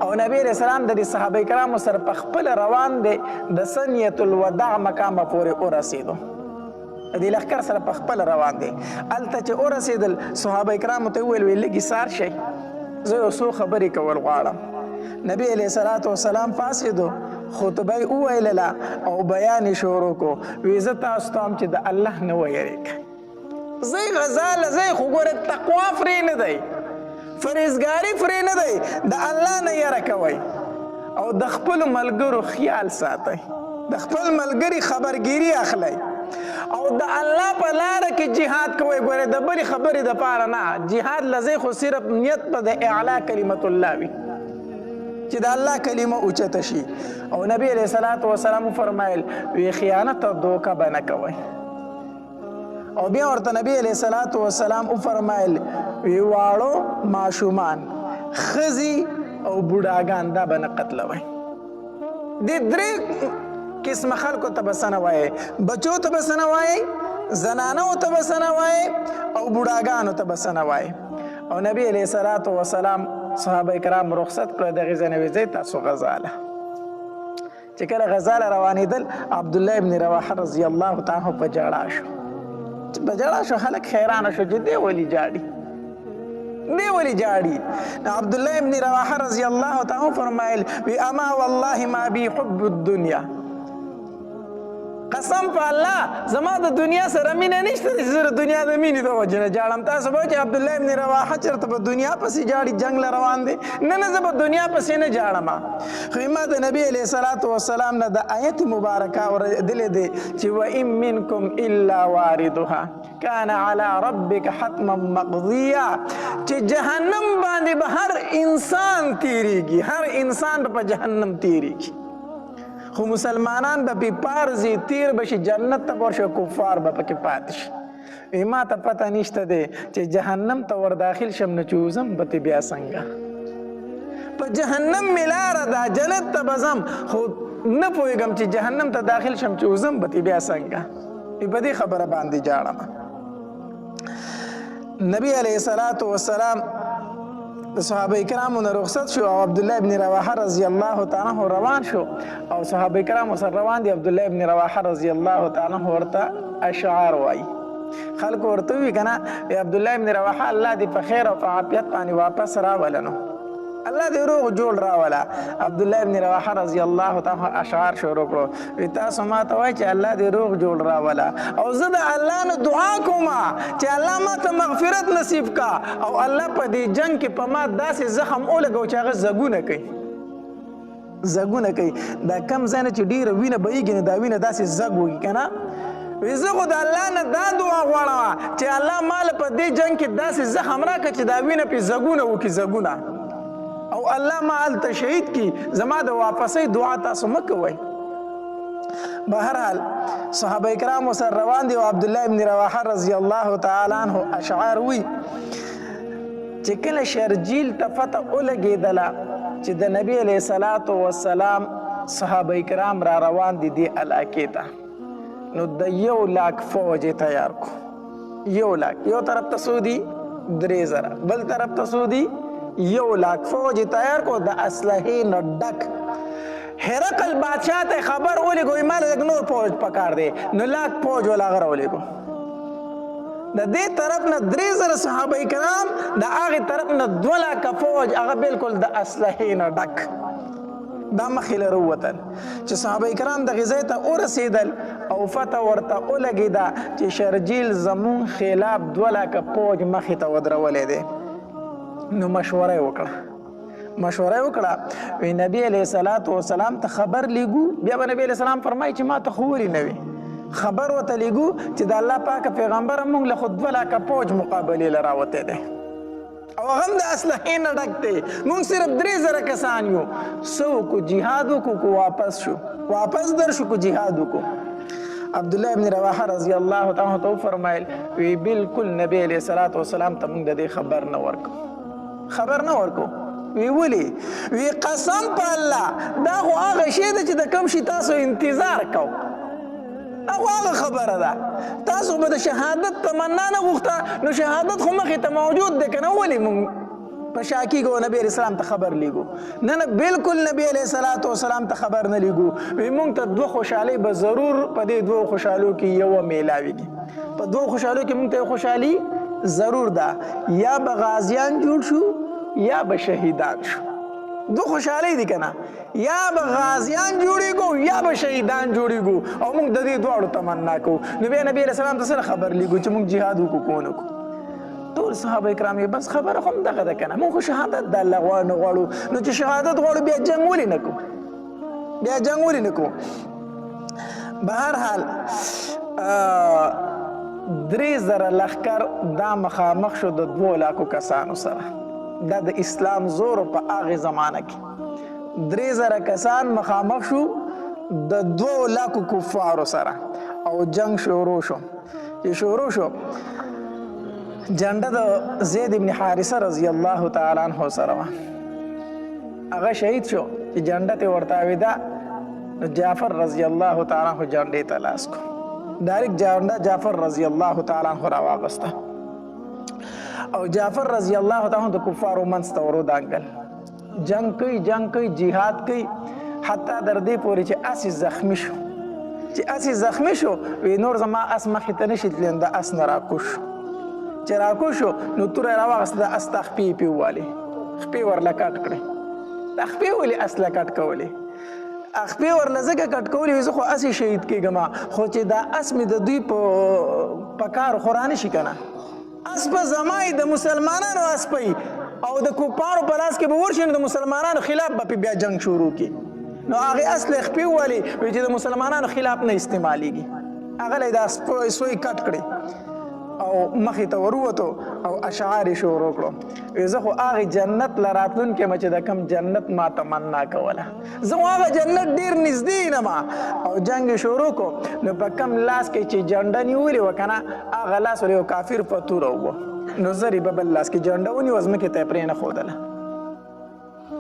او نبی رسول الله د صحابه کرامو سره په خپل روان دي د سنیت الوداع مقام پورې ورسېدو دې لښکر سره په خپل روان دي الته چې ورسېدل صحابه کرامو ته ویل لګي سار شي زه یو څو خبرې کول غواړم نبی علیہ الصلوۃ والسلام فاسدو خطبه ویلله او بیان شروع کو ویزه تاسو ته چې د الله نه ویریږئ زی غزال زی خو ګوره تقوا فرې نه دی فرېزګاري فرې نه دی د الله نه یره کوئ او د خپلو ملګرو خیال ساتئ د خپل ملګري خبرګیري اخلئ او د الله په لاره کې جهاد کوئ ګوره د بلې خبرې دپاره نه جهاد لزی خو صرف نیت په د اعلا کلمت الله وي چې د الله کلمه اوچته شي او نبی علیہ الصلوۃ والسلام فرمایل وی خیانت او دوکه به نه کوئ او بیا ورته نبی علیہ الصلوۃ والسلام او فرمایل وی واړو ماشومان خزي او بوډاګان دا بنه قتلوي. د درې قسم خلکو ته بسنه وایي، بچو ته بسنه وایي، زنانو ته بسنه وایي او بوډاګانو ته بسنه وایي. او نبی علیہ الصلوۃ والسلام صحابه کرام رخصت کړ د غزا نه وځي تاسو غزاله. چې کله غزاله روانېدل عبد الله ابن رواحه رضی الله تعالی په جړا شو. په جړا شو خلک حیران شو چې دی ولی جاړي، دی ولی جاړي. عبد الله ابن رواحه رضی الله تعالی فرمایل وی اما والله ما بی حب الدنیا، قسم په الله زما د دنیا سره مینه نشته چې زه د دنیا د مینې د وجې نه جاړم. تاسو به چې عبد الله ابن رواحه چېرته په دنیا پسې جاړي، جنګ له روان دی؟ نه زه په دنیا پسې نه جاړم. خو ما د نبي علیه الصلاة والسلام نه د آیت مبارکه اورېدلې دی چې وان منکم الا واردها کان علی ربک حتما مقضیه، چې جهنم باندې به هر انسان تیریږي، هر انسان به په جهنم تیریږي، خو مسلمانان به پی پارزي تیر بشي جنت ته ورشه، کفار به پکې پاتې شي. ما ته پته نشته دی چې جهنم ته ور داخل شم نه چې وځم به ته بیا څنګه په جهنم مې لاره ده، جنت ته به ځم خو نه پوهېږم چې جهنم ته داخل شم چې وځم به ته بیا څنګه. په دې خبره باندې جاړم. نبی علیه الصلاة والسلام د صحابه کرامو نه رخصت شو او عبد الله ابن رواحه رضی الله تعالی عنہ روان شو او صحابه کرامو سره روان دي. عبد الله ابن رواحه رضی الله تعالی عنہ ورته اشعار وایي. خلکو ورته وی کنه عبد الله ابن رواحه الله دې په خیر او په عافیت باندې واپس راولنو، الله دې روغ جوړ راولا. عبد الله ابن رواحه رضی الله تعالی اشعار شروع کړو، وی تاسو ما ته وایي چې الله دې روغ جوړ راولا او زه د الله نه دعا کوم چې الله ما ته مغفرت نصیب کا او الله په دې جنگ کې په ما داسې زخم ولګو چې هغه زګونه کوي، زګونه کوي. دا کم ځای نه چې ډیره وینه بهیږي نه دا وینه داسې زګ وږي که نه. وی زه خو د الله نه دا دعا غواړم چې الله ماله په دې جنگ کې داسې زخم راکړه چې دا وینه پې زګونه وکړي، زګونه، او الله ما هلته شهید کی. زما د واپسۍ دعا تاسو مه کوئ. بهرحال صحابه کرامو سره روان دي او عبد الله ابن رواحه رضی الله تعالی عنہ اشعار وی چې کله شرجیل ته فتح ولګېدله چې د نبی علیه الصلاة والسلام صحابه کرام را روان دي دې علاقې ته، نو د 1,00,000 فوج تیار کو. 1,00,000 یو طرف ته څو دي؟ 3,000، بل طرف ته څو دي؟ 1,00,000 فوج تیار کو د اسلحې نه ډک. هرقل بادشاہ ته خبر ولېږو ما لږ نور فوج پکار دی، نو 1,00,000 فوج ول هغه راولېږو. د دې طرف نه 3,000 صحابه کرام، د هغې طرف نه 2,00,000 فوج، هغه بالکل د اسلحې نه ډک. دا مخې له راووتل چې صحابه کرام دغې ځای ته ورسېدل او فتح ورته ولګېده چې شرجیل زمونږ خلاف 2,00,000 فوج مخې ته ودرولی دی. نو مشوره یې وکړه، وی نبی علیه الصلاة والسلام ته خبر لیږو. بیا به نبی علیه السلام فرمایي چې ما ته خو ولې نه وي خبر ورته لیږو چې د الله پاکه پیغمبره موږ له خو 2,00,000 فوج مقابلې له راوتی دی او هغه هم د اسلحې نه ډک دی، موږ صرف 3,000 کسان یو. څه وکړو؟ جهاد وکړو که واپس شو؟ واپس در شو که جهاد وکړو؟ عبدالله ابن رواحه رضی الله تعالی عنہ فرمایل وی بالکل نبی علیه الصلاة والسلام ته موږ د دې خبر نه ورکو. وی ولی؟ وی قسم په الله دا خو هغه شی ده چې د کوم شي تاسو انتظار کو، هغه خبره ده. تاسو به د شهادت تمنا نه غوښته، نو شهادت خو مخې ته موجود دی که نه. ولې موږ په شا کېږو نبی علیه السلام ته خبر لیږو؟ نه بالکل نبی علیه الصلاة والسلام ته خبر نه لیږو. وی موږ ته 2 خوشحالۍ به ضرور په دې 2 خوشحالیو کې یوه میلاویږي. په 2 خوشحالیو کې موږ ته یو خوشحالي ضرور ده، یا به غازیان جوړ شو یا به شهیدان شو. 2 خوشحالۍ دي که نه، یا به غازیان جوړېږو یا به شهیدان جوړېږو او موږ د دې دواړو تمنا کوو. نو بیا نبی علیه السلام ته سره خبر لیږو چې موږ جهاد وکړو که ونه کړو؟ ټول صحابه کرام یې بس خبره خو هم دغه ده که نه، موږ خو شهادت د الله غواړو نه غواړو. نو چې شهادت غواړو بیا جنګ ولې نه کوو؟ بهرحال 3,000 لښکر دا مخامخ شو د 2,00,000 کسانو سره. دا د اسلام زور په هغې زمانه کې 3,000 کسان مخامخ شو د 2,00,000 کفارو سره او جنگ شروع شو. چې شروع شو جنډه د زید ابن حارثه رضی الله تعالی عنہ سره وه هغه شهید شو چې جنډه ته ورته اوېده نو جعفر رضی الله تعالی عنہ جنډې ته لاس کو ډایرکټ جنډه جعفر رضی الله تعالی عنہ راواغسته او جعفر رضی الله تعالی عنہ د کفارو منځ ته ورودانګل جنگ کوي جهاد کوي حتی در دې پورې چې اسې زخمی شو وی نور زما اس مخې ته نشي تللی د اس نه راکوش چې راکوش شو نو توره یې راواغسته د اس ته خپې یې پېووالې خپې ورله کټ کړې د خپې ولې اس له کټ کولې خپې ورله ځکه کټ کولې وي زه خو اسې شهید کېږم خو چې دا اس مې د دوی په کار خو رانشي که نه اس به زما د مسلمانانو اس پی او د کفارو په لاس کې به ورشي نو د مسلمانانو خلاف به بیا جنگ شروع کړي نو هغې اس له خپې ووالې وایي چې د مسلمانانو خلاف نه استعمالیږي هغه له یې دا سوی کټ کړې او مخې ته وروتو او اشعار یې شروع کړو وایي زه خو هغې جنت له راتلونکې یم چې د کوم جنت ما تمنا کوله زه خو هغه جنت ډېر نږدې یم او جنګ یې شروع کړو نو په کم لاس کې چې جنډه نیولې وه که نه هغه لاس ور یو کافر په توره وه نو زر یې په بل لاس کې جنډه ونیوه ځمکې ته یې پرېنښودله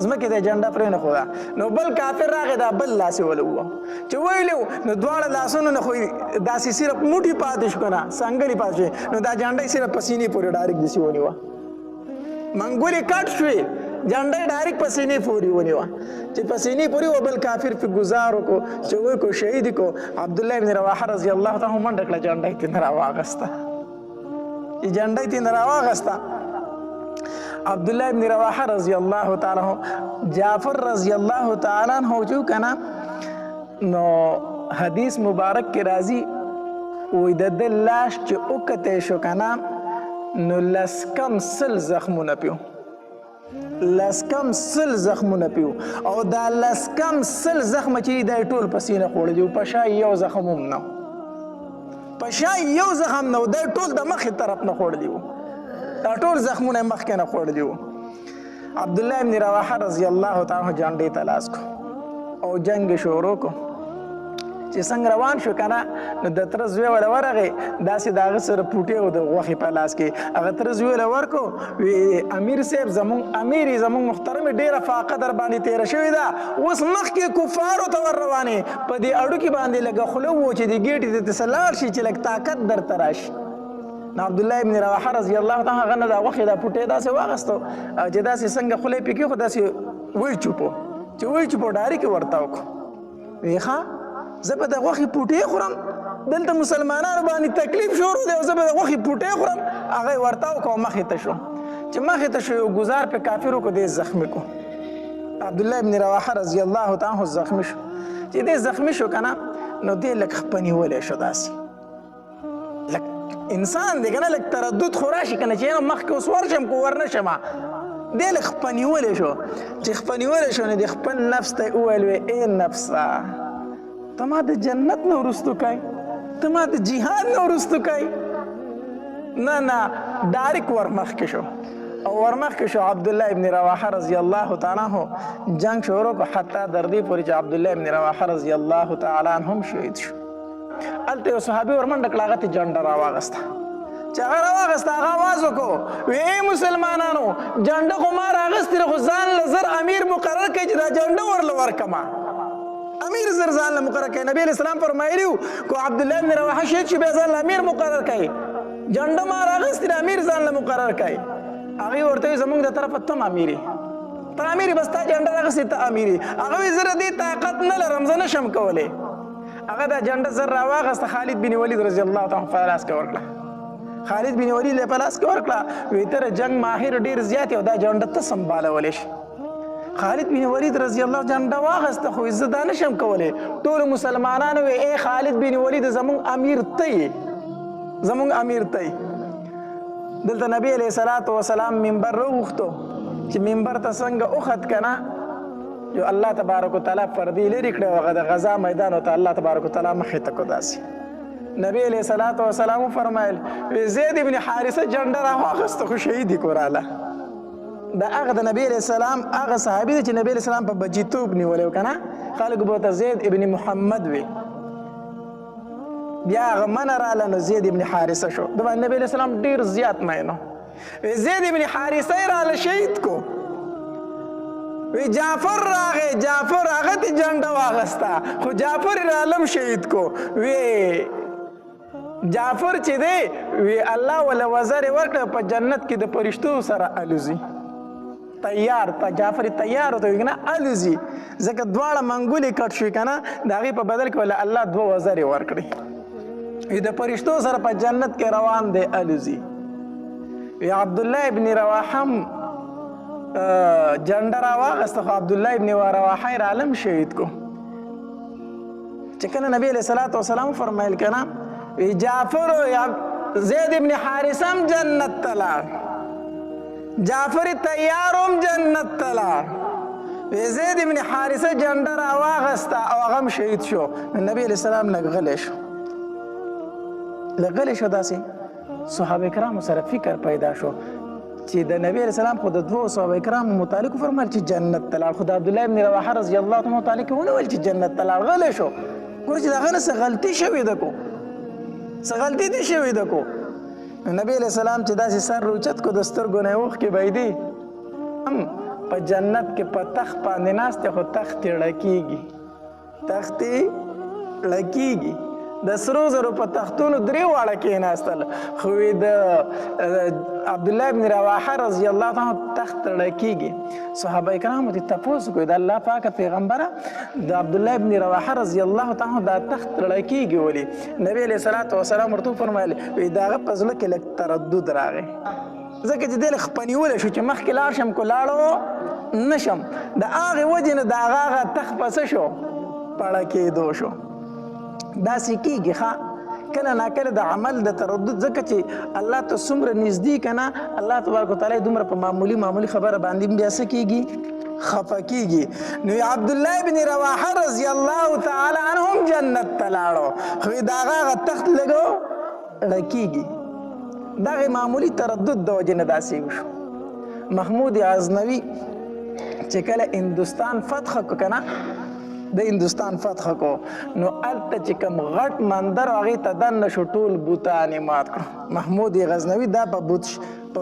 ځمکې ته یې جنډه پرېنښوده نو بل کافر راغی دا بل لاس یې ولووه چې ویلې نو دواړه لاسونو نه خو داسې صرف موټي پاتې شو که نه سنګلې پاتې شوې نو دا جنډه یې صرف په سینې پورې ډایرکټ داسې ونیوه منګولې کټ شوې جنډه یې ډایرکټ په سینې پورې ونیوه چې په سینې پورې و بل کافر پې ګزار وکړو چې ویې کړو شهید کړو عبدالله بن رواحه رضی الله تعالی منډه کړه جنډه یې ترې راواغسته چې جنډه یې ترې راواغسته عبدالله ابن رواحه رضی الله تعالی عنہ جعفر رضی الله تعالی عنہ جو کنا نو حدیث مبارک کې راځي وې د لاش چې وکته شو کنا نو لسکم سل زخمونه پیو او دا لسکم سل زخم چې د ټول پسینه خوړل په شای یو زخم هم نه د ټول د مخې طرف نه خوړلی وو دا ټول زخمونه یې مخکې نه خوړلي وو عبدالله ابن رواحه رضی الله تعالی عنہ جنډې ته لاس کو او جنګ یې شروع کو چې څنګه روان شو که نه نو د تره زوی وله ورغې داسې د هغه سره پوټې و د غوښې په لاس کې هغه تره زوی وله ورکو وی امیر صاحب زمونږ محترم ډېره فاقه در باندې تېره شوې ده اوس مخکې کفارو ته ور روانې په دې اړوکې باندې لږه خوله و چې د ګېټې ته داسې لاړ شي چې لږ طاقت درته راشي نو عبدالله ابن رواحه رضی الله تعالی هغه نه دا غوښې دا پوټې داسې واغستو او چې داسې څنګه خوله یې پې کېښو داسې وی چوپو ډارې کې ورته وکړو وی ښه زه به د غوښې پوټې خورم دلته مسلمانانو باندې تکلیف شروع دی او زه به د غوښې پوټې خورم هغه یې ورته وکړو مخې ته شو چې مخې ته شو یو ګزار پې کافر وکړو دی زخمي کو عبدالله ابن رواحه رضی الله تعالی عنہ زخمي شو چې دی زخمي شو که نه نو دی لږ خپنیولی شو داسې انسان دی که نه لږ تردد خو راشي که نه چې مخکې اوس ورشم که ورنشم دی لږ خپنیولی شو چې خپنیولی شو نو د خپل نفس ته یې وویل وی ای نفسه ته ما د جنت نه وروستو کوي ته ما د جهاد نه وروستو کوي نه ډایرکټ ورمخکې شو او ورمخکې شو عبدالله ابن رواحه رضی الله تعالی عنہ جنگ شروع کړو حتی در دې پورې چې عبدالله ابن رواحه رضی الله تعالی عنہ هم شهید شو هلته یو صحابي ورمنډه کړه هغه ته جنډه راواغسته چې هغه راواغسته هغه آواز وکړو وی ای مسلمانانو جنډه خو ما راغستې ده خو ځان له زر امیر مقرر کړئ چې دا جنډه ورله ورکړمه امیر زر ځان له مقرر کړئ نبي علیه السلام فرمایلي وو که عبدالله بن رواحه شهید شي بیا ځان له امیر مقرر کړئ جنډه ما راغستې ده امیر ځان له مقرر کړئ هغې ورته وي زمونږ د طرفه تم امیر یې ته امیر یې بس تا جنډه راغستې ته امیر یې هغه وایي زه د دې طاقت نه لرم زه نشم کولی هغه دا جنډه زر راواغسته خالد بن ولید رضی الله تعالی په لاس کې ورکړه خالد بن ولید په لاس کې ورکړه وی تر جنگ ماهر ډیر زیات او دا جنډه ته سنبالولی شي خالد بن ولید رضی الله جنډه واغسته خو زه دا نشم کولی ټولو مسلمانانو وی ای خالد بن ولید زمونږ امیر ته یې دلته نبی علیه الصلاة والسلام منبر راوغوښتو چې منبر ته څنګه وخت که نه جو الله تبارک وتعالی پردې لرې کړې او هغه د غزا میدان ته الله تبارک وتعالی مخې ته کړو داسې نبی علیه الصلاة والسلام وفرمایل زید ابن حارثه جنډه راواغسته خو شهید یې کوراله دا هغه د نبی علیه السلام هغه صحابي دی چې نبی علیه السلام په بچیتوب نیولی و که نه خلکو به ورته زید ابن محمد وي بیا هغه منه راله نو زید ابن حارثه شو د باندې نبی علیه السلام ډېر زیات مینو زید ابن حارثه یې راله شهید کو وی جعفر راغی جعفر هغه ته جنډه واغسته خو جعفر یې رالم شهید کو وی جعفر چې دی وی الله وله وزر ورکړه په جنت کې د فرشتو سره الوزي تیار ته جعفر تیار ورته وي که نه الوزي ځکه دواړه منګولې کټ شوي که نه د هغې په بدل کې وله الله 2 وزرې ورکړي وی د فرشتو سره په جنت کې روان دی الوزي وی عبدالله ابن رواحه هم جنډه راواغسته خو عبدالله ابن رواحه یې رالم شهید کو چې کله نبی علیه الصلاة وسلام فرمایل که نه وی جعفر زید ابن حارثه هم جنت ته لاړ جعفر تیارم جنت ته لاړ وی زید ابن حارثه جنډه راواغسته او هغه هم شهید شو نبی علیه السلام لږ غلی شو لږ غلی شو داسې صحابه کرامو سره فکر پیدا شو چې د نبی علیه السلام خو د 2 صحابه کرامو متعلق فرمایل چې جنت ته لاړ خو د عبدالله ابن رواحه رضی الله عنه متعلق ونه ویل چې جنت ته لاړ غلی شو ګوره چې د هغه نه څه غلطي شوې ده کو څه غلطي دې شوې ده کو نبی علیه السلام چې داسې سر روچت کو د سترګو نه یې اوښکې بهیدې هم په جنت کې په تخت باندې ناست دی خو تخت یې ړکېږي تخت یې ړکېږي د سرو زرو په تختونو 3 واړه کېناستل خو د عبدالله ابن رواحه رضی الله عنه تخت ړکېږي صحابه کرامو ته تپوس کوي د الله پاکه پیغمبره د عبدالله ابن رواحه رضی الله عنه دا تخت ړکېږي ولې نبی علیه الصلاة وسلام ورته وفرمایل وی د هغه په زړه کې لږ تردد راغی ځکه چې دی لږ خپنیولی شو چې مخکې لاړ شم که لاړو نه شم د هغې وجې نه د هغه تخت په څه شو پړه کېدو شو داسې کېږي ښه کله ناکله د عمل د تردد ځکه چې الله ته څومره نږدې که نه الله تبارک وتعالی دومره په معمولي خبره باندې بیا څه کېږي خفه کېږي نو عبدالله بن رواحه رضی الله تعالی عنه هم جنت ته لاړو خو د هغه تخت لږ ړکېږي دغې معمولي تردد د وجې نه داسې وشو محمود غزنوي چې کله هندوستان فتح کړو که نه د هندوستان فتح کو نو هلته چې کوم غټ مندر هغې ته دننه شو ټول بوتان یې مات کړو محمود غزنوي دا په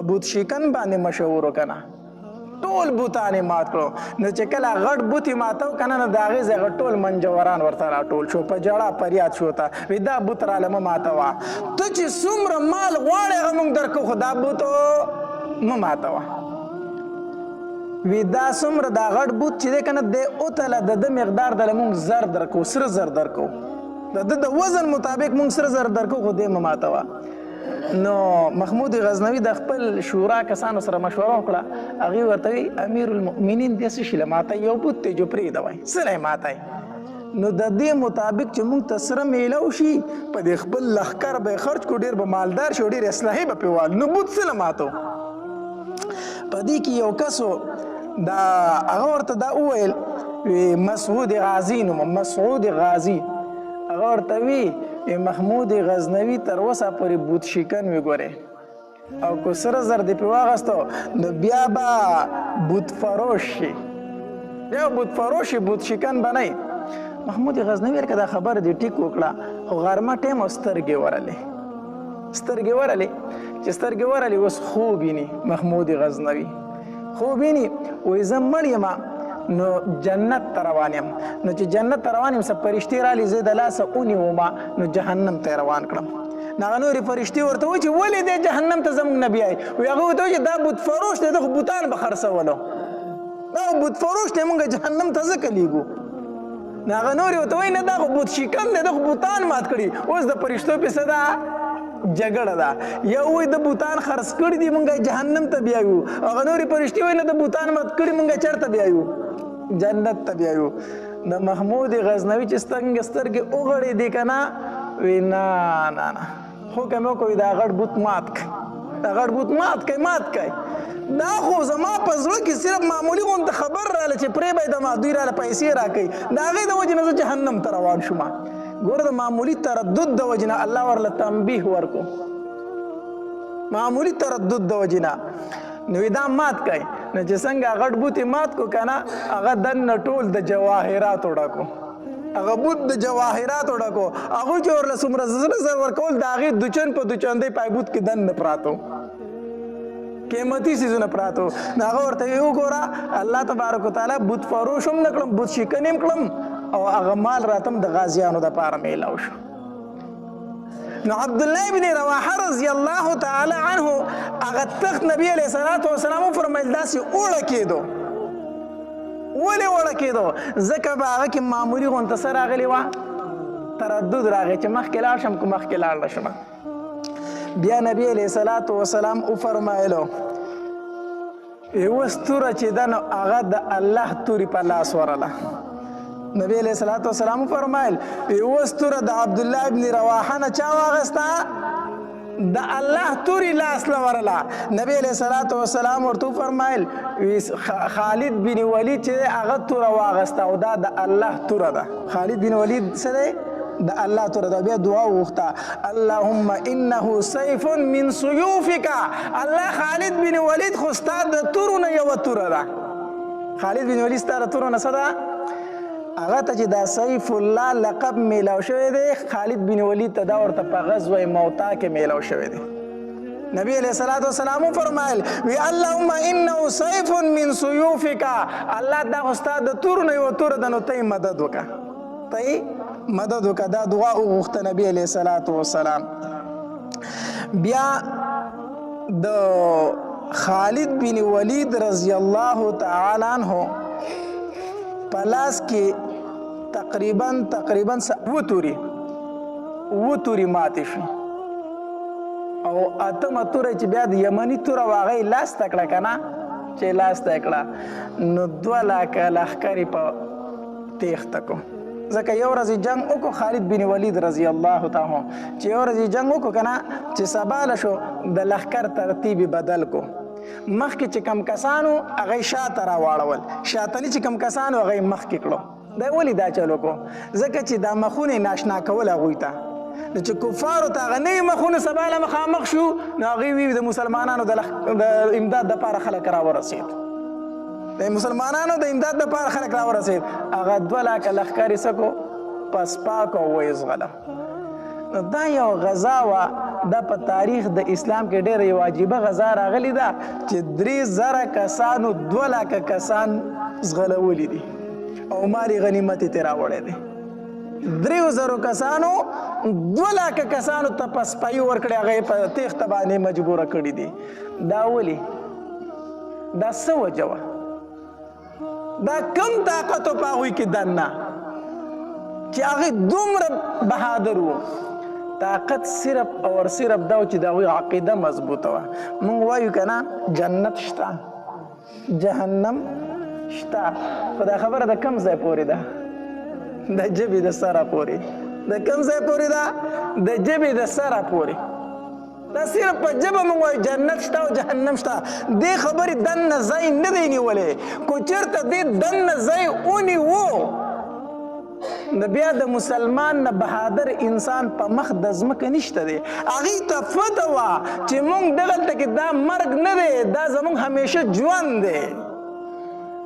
بوت شیکن باندې مشهور و که نه ټول بوتان یې مات کړو نو چې کله غټ بوت یې ماتو که نه نو د هغې ځای هغه ټول منجوران ورته راټول شو په جړه فریاد شو ته وی دا بوت راله مه ماتوه ته چې څومره مال غواړې هغه موږ درکو خو دا بوت مه ماتوه وی دا څومره دا غټ بوت چې دی که نه دی اوتله د ده مقدار دله مونږ زر درکو سره زر درکو د ده د وزن مطابق مونږ سره زر درکو خو دی مه ماتوه نو محمود غزنوي د خپل شورا کسانو سره مشوره وکړه هغې ورته وی امیر المؤمنین دې څه شي له ماتی یو بوت دی جو پرېږدوئ څه له یې ماتی نو د دې مطابق چې مونږ ته سره میلو شي په دې خپل لښکر به یې خرچ کړو ډېر به مالدار شي او ډېر اصلاحي به پرې وال نو بوت څه له ماتو په دې کې یو کس دا هغه ورته دا وویل مسعود غازي نوم مسعود غازي هغه ورته وی محمود غزنوي تر اوسه پورې بوت شیکن وي ګورې او که سره زر دې پرې واغستو نو بیا به بوت فروش شي بیا بوت فروش شي بوت شیکن به نه محمود غزنوي ویل که دا خبره دې ټیک وکړه خو غرمه ټایم او سترګې ورلې چې سترګې ورلې اوس خوب ویني محمود غزنوي خوب ویني وایي زه مړ یم نو جنت ته روان یم نو چې جنت ته روان یم څه فرشتې رالي زه د لاسه ونیومه نو جهنم ته یې روان کړم نو هغه نورې فرشتې ورته وایي چې ولې دی جهنم ته زموږ نه بیایي وایي هغه ورته وایي چې دا بت فروش دی ده خو بوتان به خرڅولو دا بت فروش دی موږ جهنم ته ځکه لیږو نو هغه نورې ورته وایي نه دا خو بت شیکن دی ده خو بوتان مات کړي اوس د فرشتو پسې ده جګړه ده یو وایي د بوتان خرڅ کړي دي موږ جهنم ته بیایو هغه نورې فرشتې وایي نه د بوتان مات کړي موږ چېرته بیایو جنت ته بیایو د محمود غزنوي چې سترګې وغړېدې که نه وی نه حکم یې وکړو دا غټ بوت مات کړئ دا غټ بوت مات کړئ دا خو زما په زړه کې صرف معمولي غونته خبر راله چې پرې به یې د ما دوی راله پیسې راکوي د هغې د وجې نه زه جهنم ته روان شوم ګوره د معمولي تردد د وجې نه الله ورله تنبیه ورکو معمولي تردد د وجې نه نو دا مات کړئ نو چې څنګه غټ بوت یې مات کو که نه هغه دننه ټول د جواهراتو ډکو هغه بوت د جواهراتو ډکو هغوی چې ورله څومره زر ورکول د هغې دوچن په دوچندۍ پایبوت کې دننه پراته قیمتي څیزونه پراته نو هغه ورته وی وګوره الله تبارک وتعالی بوت فروش هم نه کړم بوت شکن هم کړم او هغه مال راته هم د غازیانو دپاره میلاو شو نو عبدالله بن رواحه رضی الله تعالی عنه هغه تخت نبی علیه الصلاة والسلام وفرمیل داسې اوړه کېدو ولې اوړه کېدو ځکه به هغه کې معمولي غونته څه راغلې وه تردد راغی چې مخکې لاړ شم که مخکې لاړ نه شم بیا نبی علیه الصلاة والسلام وفرمایلو یوه ستوره چې ده نو هغه د الله تورې په لاس ورله نبی علیہ الصلوۃ والسلام فرمایل یو ستوره د عبد الله ابن رواحه نه چا واغستا د الله توري لاس لورلا نبی علیہ الصلوۃ والسلام ورته فرمایل خالد بن ولید چې هغه تور واغستا او دا د الله تور ده خالد بن ولید سره د الله تور ده بیا دعا وغوښته اللهم انه سيف من سيوفك الله خالد بن ولید خو ستا د تورونه یو تور ده خالد بن ولید ستا د تورونه څه ده هغه ته چې دا سیف الله لقب میلاو شوی دی خالد بن ولید ته دا ورته په غزوه موتا کې میلاو شوی دی نبی علیہ الصلوۃ والسلام فرمایل وی اللهم انه سیف من سيوفك الله دا استاد تور نه یو تور د نو ته مدد وکا دا دعا وغوښته نبی علیہ الصلوۃ والسلام بیا د خالد بن ولید رضی الله تعالی عنہ پلاس کې تقریبا و توري ماتې شو او اتمه توره چې بیا د یمني توره واغی لاس ته کړه که نه چې لاس ته کړه نو 2 لاکه لښکرې په تېښته کو ځکه یو ورځ جنګ وکړو خالد بن ولید رضی الله تعالی چې یو ورځ جنګ وکړو که نه چې سباله شو د لښکر ترتیب بدل کو مخکې چې کم کسانو هغه شاته راواړول شاتني چې کم کسانو هغه مخکې کړو دا ولې دا چلو کو ځکه چې دا مخونه ناشنا کول هغوی ته نو چې کفارو ته هغه نوي مخونه سباله مخامخ شو نو هغوی وی د مسلمانانو د امداد دپاره خلک راورسېد د مسلمانانو د امداد دپاره خلک راورسېد هغه 2 لاکه لښکرې څه کو پس پاک او ویزغله دا یو غزا وه دا په تاریخ د اسلام کې ډېره یو عجیبه غزا راغلې ده چې 3000 کسانو 2 لاکه کسان زغلولي دي او مال غنیمت یې ترې راوړی دی 3000 کسانو 2 لاکه کسانو ته پسپایي ورکړې هغه یې په تېښته باندې مجبوره کړي دي دا ولې دا څه وجه وه دا کم طاقت و په هغوی کې دننه چې هغې دومره بهادر وو طاقت صرف او صرف دا چې د هغوی عقیده مضبوطه وه موږ وایو که نه جنت شته جهنم شته خو دا خبره د کم ځای پورې ده د ژبې د سره پورې د کم ځای پورې ده د ژبې د سره پورې دا صرف په ژبه موږ وایو جنت شته او جهنم شته دې خبرې دننه ځای نه دی نیولی کو چېرته دې دننه ځای ونیو نو بیا د مسلمان نه بهادر انسان په مخ د ځمکه نشته دی هغې ته پته وه چې موږ دغلته کې دا مرګ نه دی دا زموږ همیشه ژوند دی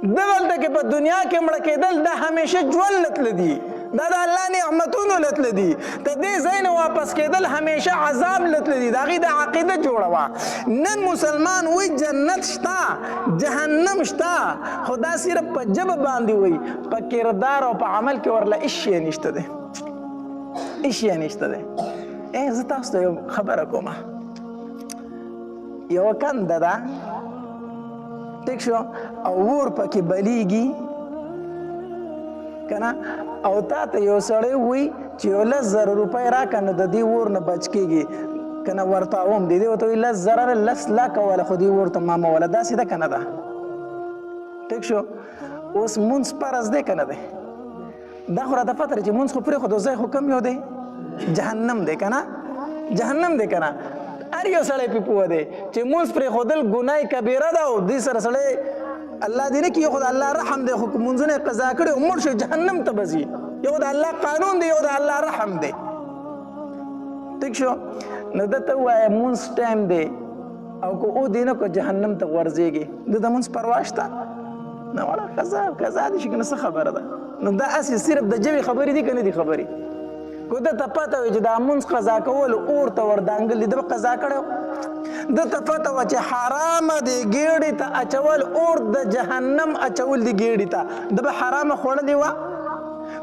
دغلته کې په دنیا کې مړه کېدل دا همیشه ژوند لتله دي دا د الله نعمتونو لتله دي ته دې ځای نه واپس کېدل همیشه عذاب لتله دي د هغې د عقیده جوړه وه نن مسلمان وایي جنت شته جهنم شته خو دا صرف په ژبه باندې وایي په کردار او په عمل کې ورله هېڅ شی نشته دی هېڅ شی نشته دی زه تاسو ته یو خبره کومه یوه کنده ده ټیک شو او اور پکې بلیږي که نه او تا ته یو سړی وایي چې یو 10,000 روپۍ راکړه نو د دې اور نه بچ کېږي که نه ورته وم د دې ورته وایي 10,000 10 لاکه واله خو دې اور ته ما مه واله داسې ده که نه ده ټیک شو اوس مونځ فرض دی که نه دی دا خو راته پته ده چې مونځ خو پرېښودو ځای خو کم یو دی جهنم دی که نه جهنم دی که نه هر یو سړی پې پوه دی چې مونځ پرېښودل ګناه کبیره ده او دې سره سړی الله دې نه کړي خو د الله رحم دی خو که مونځونه یې قضا کړي او مړ شي جهنم ته به ځي یو د الله قانون دی یو د الله رحم دی ټیک شو نو ده ته ووایه مونځ ټایم دی او که او دی نه که جهنم ته غورځېږي ده د مونځ پروا شته نه وړه قضا دې شي که نه څه خبره ده نو دا هسې صرف د ژبې خبرې دي که نه دي خبرې که ده ته پته وي چې دا مونځ قضا کول اور ته وردانګل دي ده به قضا کړی ده ته پته وه چې حرامه دی ګېډې ته اچول اور د جهنم اچول دي ګېډې ته ده به حرامه خوړلې وه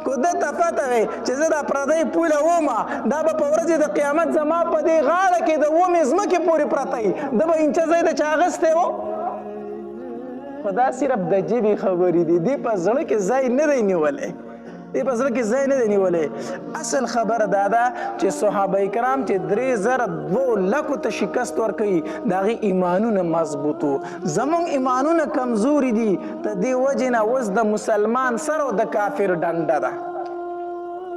که ده ته پته وي چې زه دا پردۍ پوله ومه دا به په ورځې د قیامت زما په دې غاړه کې د ومې ځمکې پورې پرته وي ده به انچه ځای د چا اخیستی و خو دا صرف د ژبې خبرې دي دې په زړه کې ځای نه دی نیولی دې په زړه کې ځای نه دی نیولی اصل خبره دا ده چې صحابه کرام چې 3200 ته شکست ورکوي د هغې ایمانونه مضبوط وو زمونږ ایمانونه کمزوري دي د دې وجې نه اوس د مسلمان سره او د کافر ډنډه ده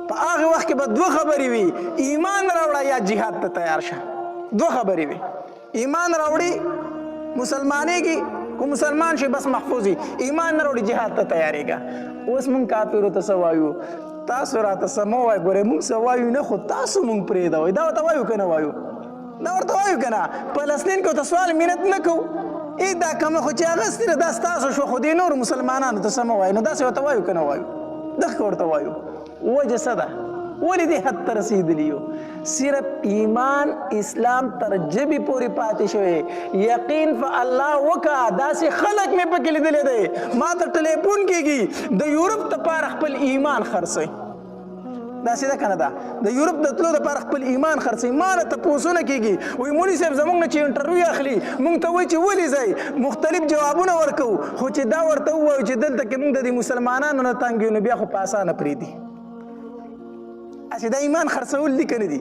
په هغې وخت کې به دوه خبرې وي ایمان راوړه یا جهاد ته تیار شه دوه خبرې وي ایمان راوړي مسلمانېږي کو مسلمان شي بس محفوظ وي ایمان نه راوړي جهاد ته تیارېږه اوس مونږ کافرو ته څه وایو تاسو راته څه مه وایه ګورئ مونږ څه وایو نه خو تاسو مونږ پرېږدوئ دا ورته وایو که نه وایو دا ورته وایو که نه فلسطین کې ورته سوال مینت نه کوو دا کومه خو چې اغستې ده دا ستاسو شو خو دې نورو مسلمانانو ته څه مه وایو نو داسې ورته وایو که نه وایو دغه ورته وایو وجه څه ده ولې دې حد ته رسېدلي یو صرف ایمان اسلام تر ژبې پورې پاتې شوی یقین په الله وکړه داسې خلک مې پکې لیدلی دی ما ته ټلیفون کېږي د یورپ دپاره خپل ایمان خرڅوي داسې ده که نه ده د یورپ د تلو دپاره خپل ایمان خرڅوي ما نه تپوسونه کېږي وایي مولي صاحب زموږ نه چې انټرویو اخلي موږ ته وایي چې ولې ځئ مختلف جوابونه ورکوو خو چې دا ورته ووایو چې دلته کې موږ د دې مسلمانانو نه تنګ یو نو بیا خو په اسانه پرېږدي هسې دا ایمان خرڅول دي که نه دي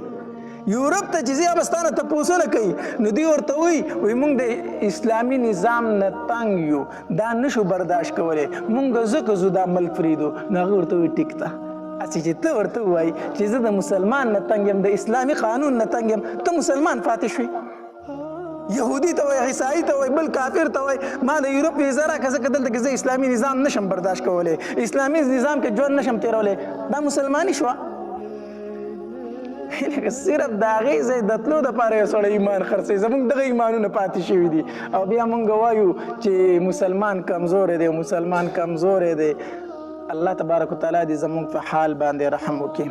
یورپ ته چې ځي هغه به ستا نه تپوسونه کوي نو دوی ورته وایي موږ د اسلامي نظام نه تنګ یو دا نشو برداشت کولی موږ ځکه ځو دا ملک پرېږدو نو هغه ورته وایي ټیک ده هسې چې ته ورته ووایي چې زه د مسلمان نه تنګ یم د اسلامي قانون نه تنګ یم ته مسلمان پاتې شوې یهودي ته وایي عیسایي ته وایي بل کافر ته وایي ما د یورپ ویزه راکړه ځکه دلته کې زه اسلامي نظام نشم برداشت کولی اسلامي نظام کې ژوند نشم تېرولی دا مسلماني شوه لکه صرف د هغې ځای د تلو دپاره یو سړی ایمان خرڅوي زموږ دغه ایمانونه پاتې شوي دي او بیا موږ وایو چې مسلمان کمزوری دی مسلمان کمزوری دی الله تبارک وتعالی دې زموږ په حال باندې رحم وکړي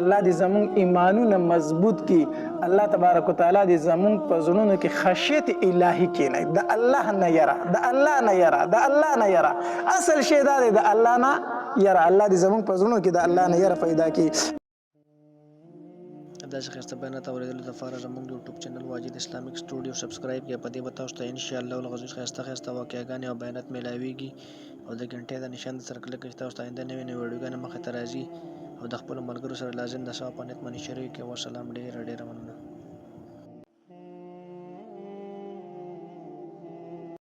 الله دې زموږ ایمانونه مضبوط کړي الله تبارک وتعالی دې زموږ په زړونو کې خشیت الهي کښېنوي د الله نه یره د الله نه یره د الله نه یره اصل شی دا دی د الله نه یره الله دې زموږ په زړونو کې د الله نه یره پیدا کړي داسې ښایسته بیانات اورېدلو دپاره زموږ د یوټیوب چینل واجد اسلامیک سټوډیو سبسکرایب کړئ په دې به تاسو ته انشاءالله العزیز ښایسته واقعګانې او بیانات میلاویږي او د غنټې د نشان د سره کلک کړئ چې تاسو ته آینده نوې نوې ویډیوګانې مخې ته راځي او د خپلو ملګرو سره لازم د ثواب په نیت باندې شریک کړئ. والسلام ډېره مننه.